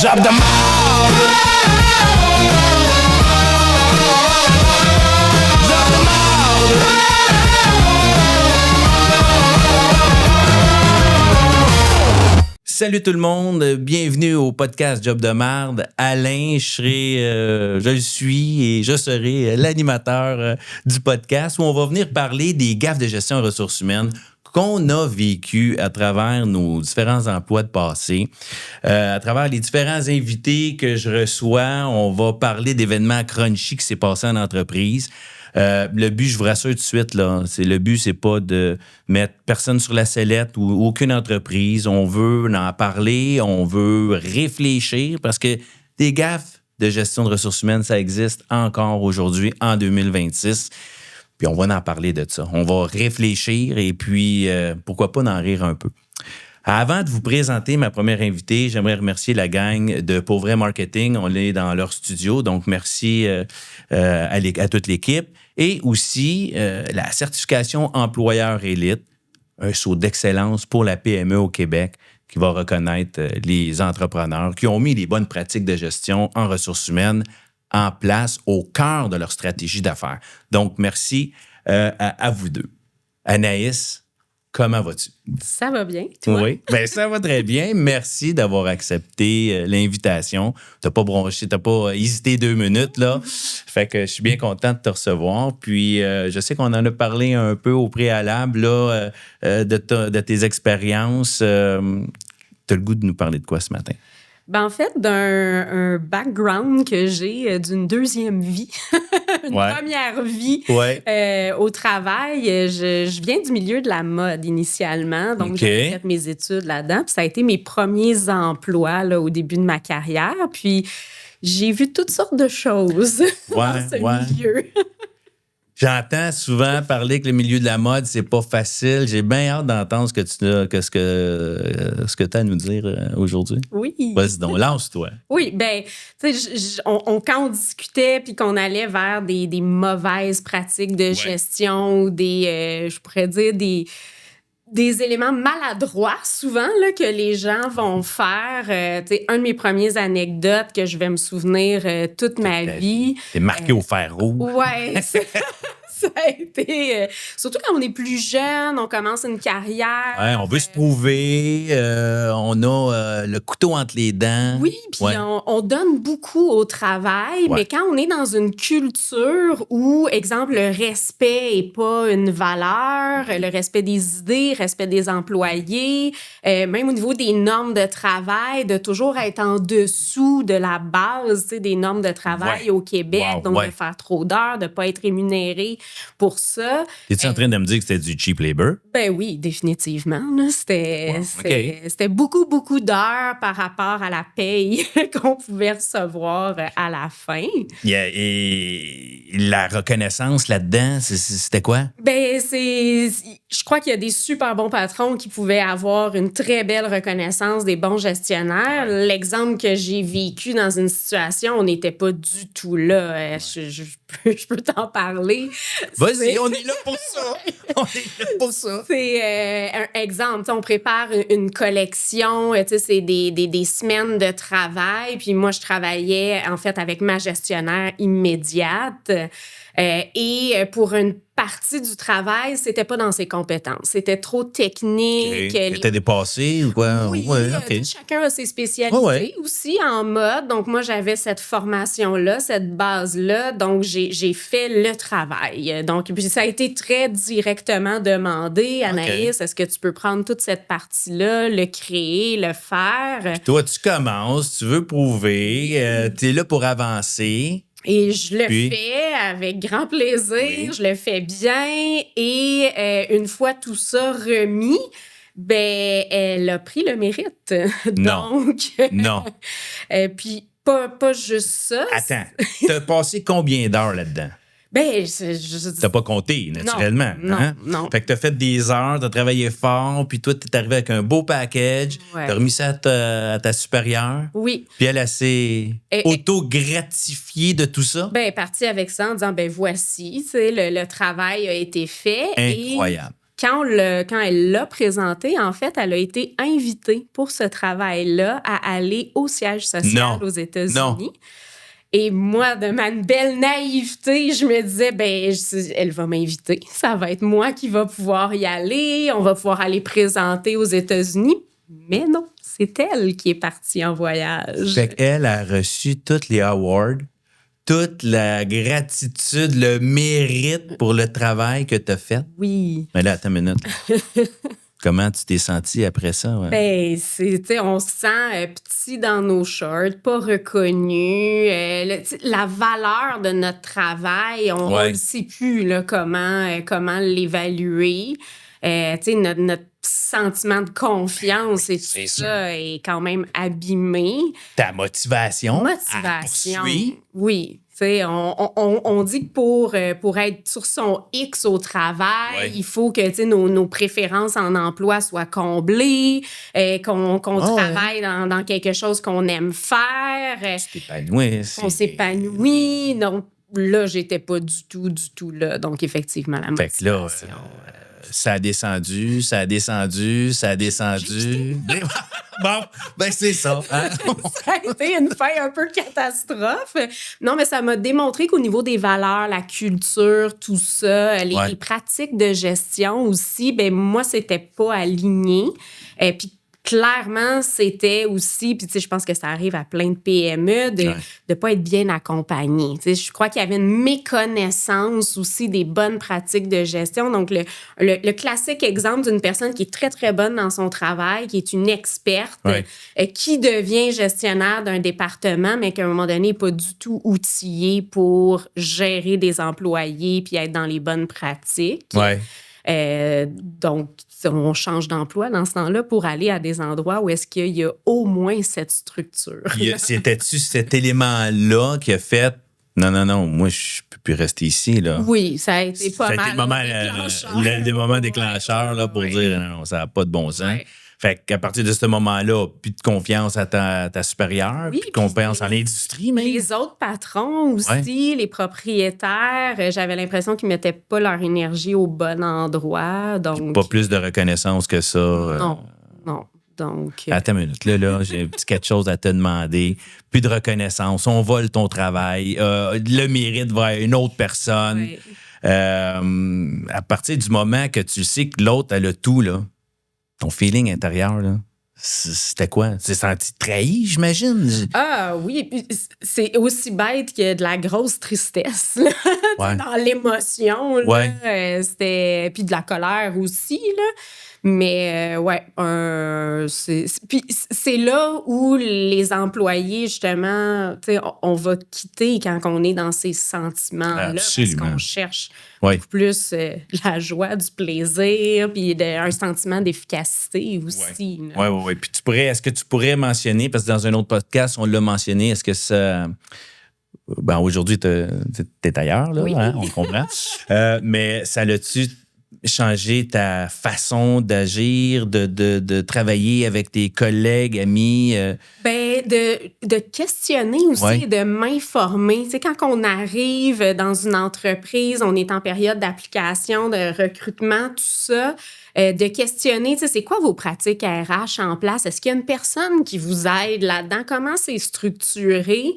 Job de marde. Job de marde. Salut tout le monde, bienvenue au podcast Job de marde. Alain, je le suis et je serai l'animateur du podcast où on va venir parler des gaffes de gestion en ressources humaines qu'on a vécu à travers nos différents emplois de passé. À travers les différents invités que je reçois, on va parler d'événements crunchy qui s'est passé en entreprise. Le but, je vous rassure tout de suite, là, le but, c'est pas de mettre personne sur la sellette ou aucune entreprise. On veut en parler, on veut réfléchir parce que des gaffes de gestion de ressources humaines, ça existe encore aujourd'hui, en 2026. Puis on va en parler de ça. On va réfléchir et puis pourquoi pas en rire un peu. Avant de vous présenter ma première invitée, j'aimerais remercier la gang de Pour Vrai Marketing. On est dans leur studio, donc merci à toute l'équipe. Et aussi la certification employeur élite, un saut d'excellence pour la PME au Québec qui va reconnaître les entrepreneurs qui ont mis les bonnes pratiques de gestion en ressources humaines en place au cœur de leur stratégie d'affaires. Donc, merci à vous deux. Anaïs, comment vas-tu? Ça va bien, toi? Oui, bien, ça va très bien. Merci d'avoir accepté l'invitation. T'as pas bronché, t'as pas hésité 2 minutes, là. Fait que je suis bien content de te recevoir. Puis, je sais qu'on en a parlé un peu au préalable, là, de tes expériences. T'as le goût de nous parler de quoi ce matin? Ben, en fait, d'un background que j'ai d'une deuxième vie, une première vie au travail. Je viens du milieu de la mode initialement, donc j'ai fait mes études là-dedans. Puis ça a été mes premiers emplois là, au début de ma carrière. Puis j'ai vu toutes sortes de choses dans ce milieu. J'entends souvent parler que le milieu de la mode, c'est pas facile. J'ai bien hâte d'entendre ce que tu as à nous dire aujourd'hui. Oui. Vas-y donc, lance-toi. Oui, bien, tu sais, quand on discutait puis qu'on allait vers des mauvaises pratiques de gestion ou je pourrais dire des éléments maladroits, souvent, là, que les gens vont faire. Tu sais, un de mes premières anecdotes que je vais me souvenir toute ma vie. T'es marqué au fer rouge. Ouais, ça a été... surtout quand on est plus jeune, on commence une carrière. Ouais, on veut se prouver, on a le couteau entre les dents. Oui, puis on donne beaucoup au travail, mais quand on est dans une culture où, exemple, le respect n'est pas une valeur, le respect des idées, le respect des employés, même au niveau des normes de travail, de toujours être en dessous de la base, tu sais, des normes de travail au Québec, donc de faire trop d'heures, de ne pas être rémunéré pour ça. Es-tu en train de me dire que c'était du cheap labor? Ben oui, définitivement. Là. C'était beaucoup, beaucoup d'heures par rapport à la paye qu'on pouvait recevoir à la fin. Et la reconnaissance là-dedans, c'était quoi? Ben, je crois qu'il y a des super bons patrons qui pouvaient avoir une très belle reconnaissance des bons gestionnaires. L'exemple que j'ai vécu dans une situation, on n'était pas du tout là. Je peux t'en parler. Vas-y, on est là pour ça. On est là pour ça. C'est un exemple. On prépare une collection. C'est des semaines de travail. Puis moi, je travaillais en fait avec ma gestionnaire immédiate. Et pour une partie du travail, c'était pas dans ses compétences. C'était trop technique. Était dépassé ou quoi? Oui, chacun a ses spécialités aussi en mode. Donc, moi, j'avais cette formation-là, cette base-là. Donc, j'ai fait le travail. Donc, puis ça a été très directement demandé. Anaïs, est-ce que tu peux prendre toute cette partie-là, le créer, le faire? Puis toi, tu commences, tu veux prouver, tu es là pour avancer. Et je le fais avec grand plaisir, je le fais bien. Et une fois tout ça remis, ben elle a pris le mérite. Donc, non. Puis pas juste ça. Attends, t'as passé combien d'heures là-dedans? Ben, T'as pas compté, naturellement. Non. Fait que t'as fait des heures, t'as travaillé fort, puis toi, t'es arrivé avec un beau package, t'as remis ça à ta supérieure. Oui. Puis elle s'est auto-gratifiée de tout ça. Ben, partie avec ça en disant, ben voici, tu sais, le travail a été fait. Incroyable. quand elle l'a présenté, en fait, elle a été invitée pour ce travail-là à aller au siège social aux États-Unis. Non. Et moi, de ma belle naïveté, je me disais, elle va m'inviter. Ça va être moi qui va pouvoir y aller. On va pouvoir aller présenter aux États-Unis. Mais non, c'est elle qui est partie en voyage. Fait qu'elle a reçu tous les awards, toute la gratitude, le mérite pour le travail que tu as fait. Oui. Mais là, attends une minute. Comment tu t'es senti après ça? Ouais? On se sent petit dans nos shorts, pas reconnu. La valeur de notre travail, on ne sait plus là, comment l'évaluer. Notre sentiment de confiance et tout ça est quand même abîmé. Ta motivation. À poursuivre. Oui. On dit que pour être sur son X au travail, il faut que nos préférences en emploi soient comblées, qu'on travaille dans quelque chose qu'on aime faire. On s'épanouit. Donc là, j'étais pas du tout là. Donc effectivement, la motivation. Fait que là, ça a descendu. Bon, c'est ça. Hein? Ça a été une fin un peu catastrophe. Non, mais ça m'a démontré qu'au niveau des valeurs, la culture, tout ça, les pratiques de gestion aussi, moi, c'était pas aligné. Puis clairement, c'était aussi, puis je pense que ça arrive à plein de PME, de pas être bien accompagné. Je crois qu'il y avait une méconnaissance aussi des bonnes pratiques de gestion. Donc, le classique exemple d'une personne qui est très, très bonne dans son travail, qui est une experte, qui devient gestionnaire d'un département, mais qu'à un moment donné n'est pas du tout outillé pour gérer des employés puis être dans les bonnes pratiques. Donc, on change d'emploi dans ce temps-là pour aller à des endroits où est-ce qu'il y a au moins cette structure. C'était-tu cet élément-là qui a fait « Non, moi, je peux plus rester ici. » là. Oui, ça a été pas mal. Des moments déclencheurs là, pour dire « Non, ça n'a pas de bon sens. » Fait qu'à partir de ce moment-là, plus de confiance à ta supérieure, plus de confiance en l'industrie même. Les autres patrons aussi, les propriétaires, j'avais l'impression qu'ils ne mettaient pas leur énergie au bon endroit. Donc... Pas plus de reconnaissance que ça. Non. Donc, Attends une minute. Là, j'ai quelque chose à te demander. Plus de reconnaissance. On vole ton travail. Le mérite va à une autre personne. À partir du moment que tu sais que l'autre a le tout, là, ton feeling intérieur, là, c'était quoi? Tu t'es senti trahi, j'imagine? Ah oui, puis c'est aussi bête que de la grosse tristesse là, dans l'émotion. Là, c'était puis de la colère aussi, là. Mais puis c'est là où les employés, justement, on va quitter quand on est dans ces sentiments-là. Absolument. Parce qu'on cherche beaucoup plus la joie, du plaisir, puis un sentiment d'efficacité aussi. Oui. Puis est-ce que tu pourrais mentionner, parce que dans un autre podcast, on l'a mentionné, est-ce que ça... aujourd'hui, t'es ailleurs, là, hein, on comprend. Mais ça l'a-tu changer ta façon d'agir, de travailler avec tes collègues, amis? De questionner aussi et de m'informer. Tu sais, quand on arrive dans une entreprise, on est en période d'application, de recrutement, tout ça, de questionner, tu sais, c'est quoi vos pratiques RH en place? Est-ce qu'il y a une personne qui vous aide là-dedans? Comment c'est structuré?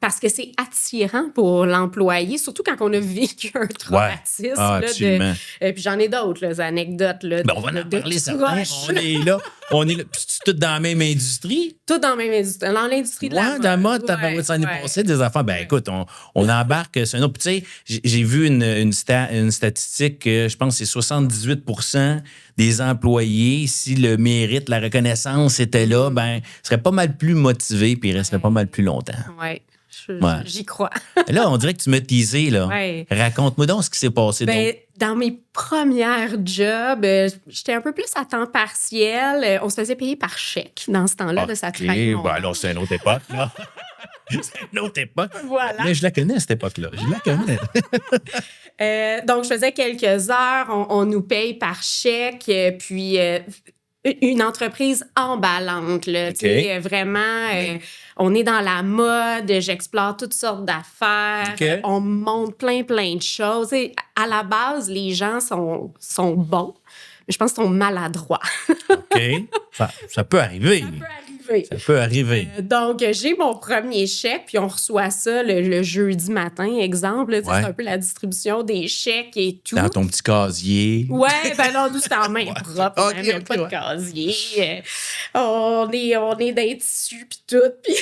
Parce que c'est attirant pour l'employé, surtout quand on a vécu un traumatisme. Puis j'en ai d'autres, les anecdotes. Là, on va en parler, ça. On est là. Puis c'est tout dans la même industrie? Tout dans la même industrie. Dans l'industrie de la mode. Dans la mode, ça en est passé des affaires. Écoute, on embarque sur un autre. Tu sais, j'ai vu une statistique, je pense que c'est 78% des employés, si le mérite, la reconnaissance était là, seraient pas mal plus motivés puis ils resteraient pas mal plus longtemps. Oui. J'y crois. Là, on dirait que tu m'as teasé, là. Raconte-moi donc ce qui s'est passé. Dans mes premières jobs, j'étais un peu plus à temps partiel. On se faisait payer par chèque dans ce temps-là. De ça alors, c'est une autre époque, là. C'est une autre époque. Voilà. Mais je la connais, cette époque-là. Je la connais. Donc, je faisais quelques heures. On nous paye par chèque. Puis... Une entreprise emballante, là. OK. Tu sais, vraiment, on est dans la mode, j'explore toutes sortes d'affaires, OK. on monte plein de choses. Tu sais, à la base, les gens sont bons, mais je pense qu'ils sont maladroits. OK. Ça peut arriver. arriver. Ça peut arriver. Donc, j'ai mon premier chèque, puis on reçoit ça le jeudi matin, exemple. Là, tu sais, Ouais. c'est un peu la distribution des chèques et tout. Dans ton petit casier. Ouais, ben non, nous, c'était en main propre. On Ok, n'avait ok, pas de ouais. casier. On est dans les tissus, puis tout. Puis,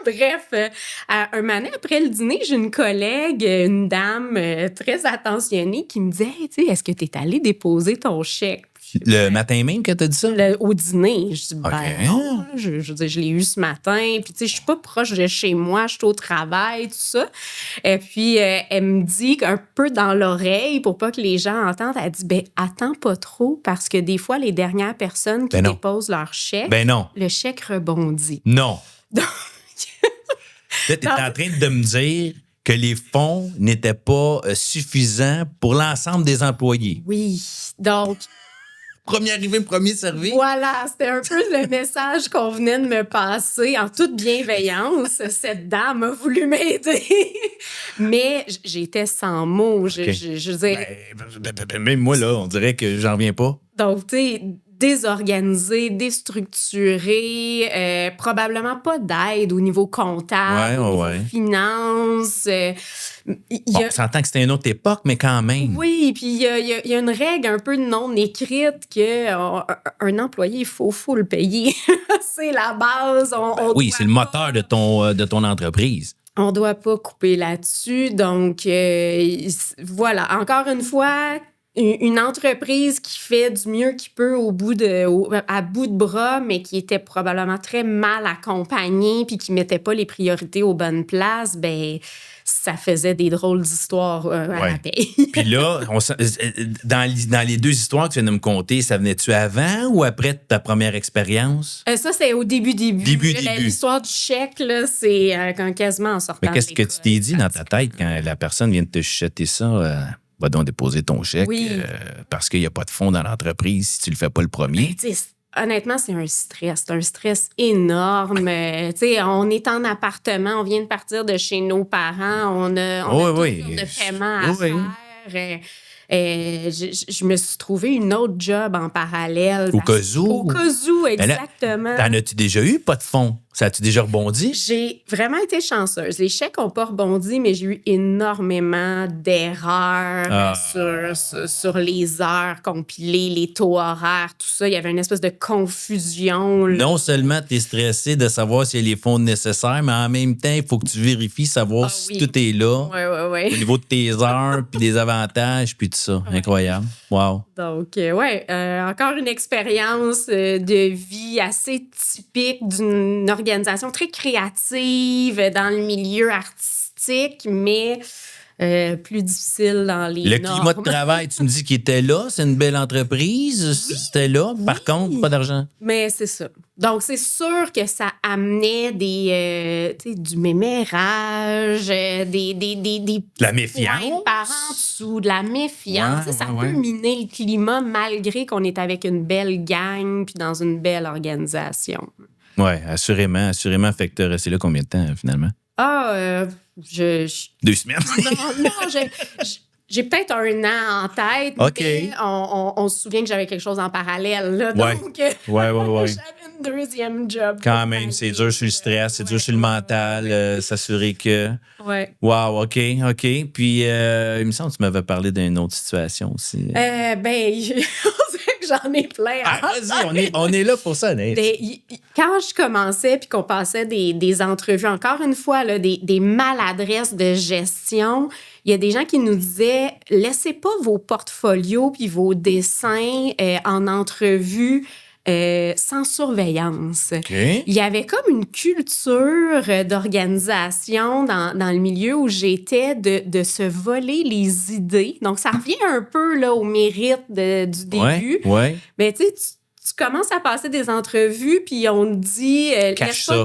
bref, un moment donné, après le dîner, j'ai une collègue, une dame très attentionnée qui me dit « Hey, tu sais, est-ce que tu es allé déposer ton chèque? » Le matin même que t'as dit ça? Au dîner. Je dis, ben OK. non, je veux dire, je l'ai eu ce matin. Puis, tu sais, je suis pas proche de chez moi, je suis au travail, tout ça. Et puis, elle me dit un peu dans l'oreille, pour pas que les gens entendent, elle dit, ben attends pas trop, parce que des fois, les dernières personnes qui Ben non. déposent leur chèque, Ben non. le chèque rebondit. Non. Donc, Là, t'es en train de me dire que les fonds n'étaient pas suffisants pour l'ensemble des employés. oui. Donc, Premier arrivé, premier servi. voilà, c'était un peu le message qu'on venait de me passer en toute bienveillance. Cette dame a voulu m'aider. Mais j'étais sans mots. Je veux dire, Même moi, là, on dirait que j'en reviens pas. donc, tu sais, désorganisé, déstructuré, probablement pas d'aide au niveau comptable, Ouais, au niveau ouais. finance. Il y Bon, a- on s'entend que c'était une autre époque, mais quand même. Oui, puis il y a une règle un peu non écrite que un employé, il faut le payer. C'est la base. Oui, doit c'est le moteur de ton entreprise. On doit pas couper là-dessus. Donc, voilà. Encore une fois, une entreprise qui fait du mieux qu'il peut à bout de bras, mais qui était probablement très mal accompagnée puis qui mettait pas les priorités aux bonnes places, ben ça faisait des drôles d'histoires à Ouais. la paye. Puis là, dans les deux histoires que tu viens de me conter, ça venait-tu avant ou après ta première expérience? Ça, c'est au début. Début. L'histoire du chèque, là, c'est quand quasiment en sortant Mais qu'est-ce de que tu l'école. t'es dit dans ta tête quand la personne vient de te chuchoter ça? Va donc déposer ton chèque Oui. parce qu'il n'y a pas de fonds dans l'entreprise si tu le fais pas le premier. Ben, tu sais, honnêtement, c'est un stress énorme. Tu sais, on est en appartement, on vient de partir de chez nos parents, on a Oui, toutes oui. sortes de paiements à Oui. faire. Je me suis trouvé une autre job en parallèle. Au parce- cas où. Au cas où, Mais là, exactement. T'en as-tu déjà eu pas de fonds? Ça a-tu déjà rebondi? J'ai vraiment été chanceuse. Les chèques n'ont pas rebondi, mais j'ai eu énormément d'erreurs Ah. sur les heures compilées, les taux horaires, tout ça. Il y avait une espèce de confusion. Là. Non seulement tu es stressé de savoir s'il y a les fonds nécessaires, mais en même temps, il faut que tu vérifies, savoir Ah si oui. tout est là, Ouais. au niveau de tes heures, puis des avantages, puis tout ça. Incroyable. Wow. Donc, encore une expérience de vie assez typique d'une organisation très créative dans le milieu artistique, mais plus difficile dans les Le normes. climat de travail, tu me dis qu'il était là, c'est une belle entreprise, c'était là. Par contre, pas d'argent. Mais c'est ça. Donc, c'est sûr que ça amenait du mémérage, des La méfiance. points de parents en dessous, de la méfiance. Ouais, Ça ouais, peut ouais. miner le climat malgré qu'on est avec une belle gang puis dans une belle organisation. Oui, assurément. Fait que tu resté là combien de temps, finalement? Je 2 semaines. non, j'ai peut-être un an en tête, OK. mais on se souvient que j'avais quelque chose en parallèle. Là, Ouais. donc, Ouais. j'avais une deuxième job. Quand même, c'est dur sur le stress, c'est dur sur le mental, s'assurer que... Ouais. Wow, OK. Puis, il me semble que tu m'avais parlé d'une autre situation aussi. On dirait que j'en ai plein. Ah, vas-y, on est là pour ça, Nate. Quand je commençais puis qu'on passait des entrevues, encore une fois, là, des maladresses de gestion, il y a des gens qui nous disaient « Laissez pas vos portfolios puis vos dessins en entrevue sans surveillance. OK. Il y avait comme une culture d'organisation dans le milieu où j'étais de se voler les idées. Donc, ça revient un peu là, au mérite du début. Ouais. Mais tu sais, tu commences à passer des entrevues, puis on te dit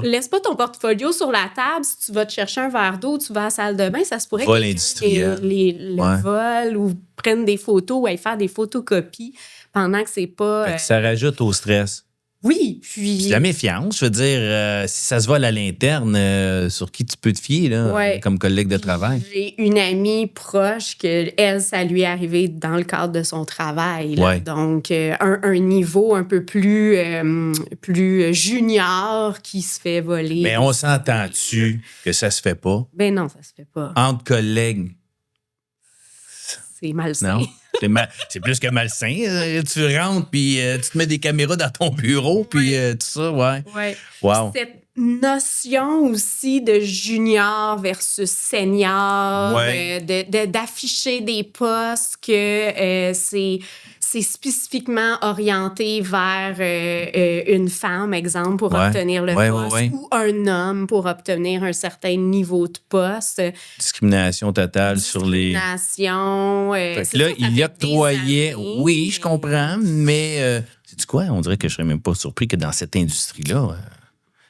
laisse pas ton portfolio sur la table. Si tu vas te chercher un verre d'eau, tu vas à la salle de bain, ça se pourrait Vol que quelqu'un industriel. le vole ou prenne des photos ou aille faire des photocopies pendant que c'est pas... Fait que ça rajoute au stress. Oui, puis... La méfiance, je veux dire, si ça se vole à l'interne, sur qui tu peux te fier là, comme collègue de travail? J'ai une amie proche que elle, ça lui est arrivé dans le cadre de son travail. Là. Ouais. Donc, un niveau un peu plus junior qui se fait voler. Mais on s'entend-tu que ça se fait pas? Ben non, ça se fait pas. Entre collègues? C'est malsain. Non? C'est plus que malsain. Tu rentres, puis tu te mets des caméras dans ton bureau, puis tout ça, ouais. Ouais. Wow. Cette notion aussi de junior versus senior, d'afficher des postes que c'est spécifiquement orienté vers une femme, exemple, pour obtenir le poste, ou un homme pour obtenir un certain niveau de poste. Discrimination totale sur les... Discrimination. Fait que là, il octroyait... Oui, je comprends, mais sais-tu quoi? On dirait que je serais même pas surpris que dans cette industrie-là,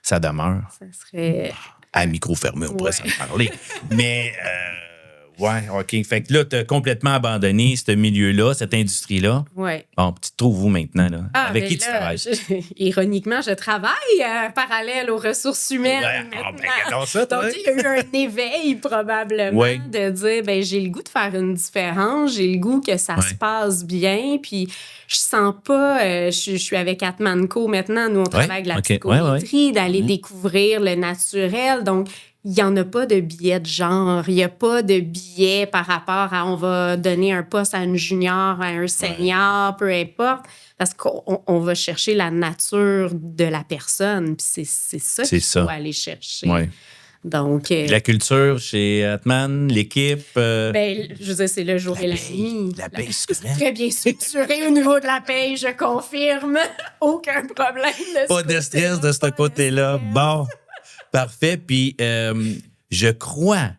ça demeure. Ça serait... À micro fermé, on pourrait s'en parler. Mais... ouais, OK. Fait que là, tu as complètement abandonné ce milieu-là, cette industrie-là. Oui. Bon, tu te trouves où maintenant, là? Avec qui tu travailles? Ironiquement, je travaille parallèle aux ressources humaines. Ouais. Ben, ça, donc, il y a eu un éveil, probablement, de dire, ben j'ai le goût de faire une différence, j'ai le goût que ça se passe bien, puis je sens pas... je suis avec Atmanco maintenant, nous, on travaille avec la psychométrie, d'aller découvrir le naturel, donc... Il n'y en a pas de biais de genre. Il n'y a pas de biais par rapport à on va donner un poste à une junior, à un senior, peu importe. Parce qu'on va chercher la nature de la personne. Puis c'est ça qu'il faut aller chercher. Ouais. Donc, la culture chez Atman, l'équipe... ben, je veux dire, c'est le jour et la nuit. La paye, c'est très bien structuré au niveau de la paye, je confirme. Aucun problème de pas de stress de ce côté-là. Bon. Parfait. Puis, je crois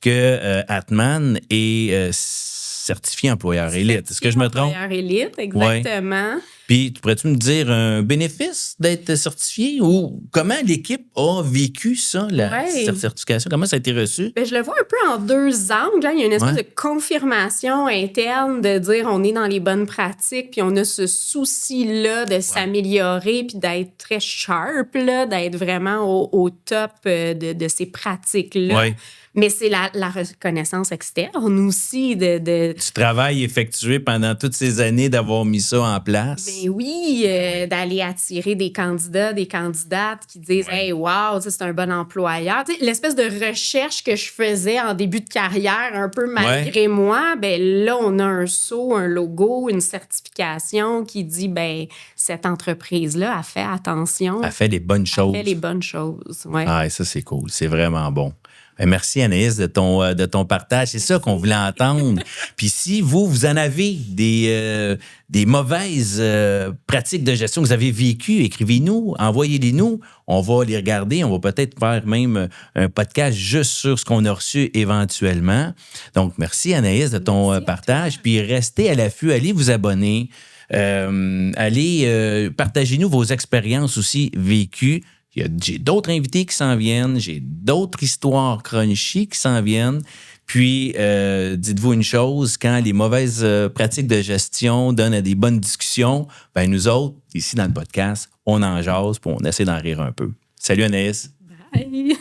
que Atman est certifié employeur élite. Est-ce que je me trompe? Employeur élite, exactement. Ouais. Puis, pourrais-tu me dire un bénéfice d'être certifié ou comment l'équipe a vécu ça, cette certification? Comment ça a été reçu? Bien, je le vois un peu en deux angles. Hein. Il y a une espèce de confirmation interne de dire on est dans les bonnes pratiques, puis on a ce souci-là de s'améliorer, puis d'être très sharp, là, d'être vraiment au top de ces pratiques-là. Ouais. Mais c'est la reconnaissance externe aussi du travail effectué pendant toutes ces années d'avoir mis ça en place. Ben oui, d'aller attirer des candidats, des candidates qui disent « Hey, wow, c'est un bon employeur. » L'espèce de recherche que je faisais en début de carrière, un peu malgré moi, ben là, on a un sceau, un logo, une certification qui dit « Ben cette entreprise-là a fait attention. » Elle fait les bonnes choses. Elle fait les bonnes choses, ouais. Ah, ça, c'est cool. C'est vraiment bon. Merci, Anaïs, de ton partage. C'est ça qu'on voulait entendre. Puis si vous en avez des mauvaises pratiques de gestion que vous avez vécues, écrivez-nous, envoyez-les-nous. On va les regarder. On va peut-être faire même un podcast juste sur ce qu'on a reçu éventuellement. Donc, merci, Anaïs, de ton partage. Puis restez à l'affût. Allez vous abonner. Allez, partagez-nous vos expériences aussi vécues. J'ai d'autres invités qui s'en viennent, j'ai d'autres histoires crunchy qui s'en viennent. Puis, dites-vous une chose, quand les mauvaises pratiques de gestion donnent à des bonnes discussions, ben nous autres, ici dans le podcast, on en jase puis on essaie d'en rire un peu. Salut Anaïs. Bye.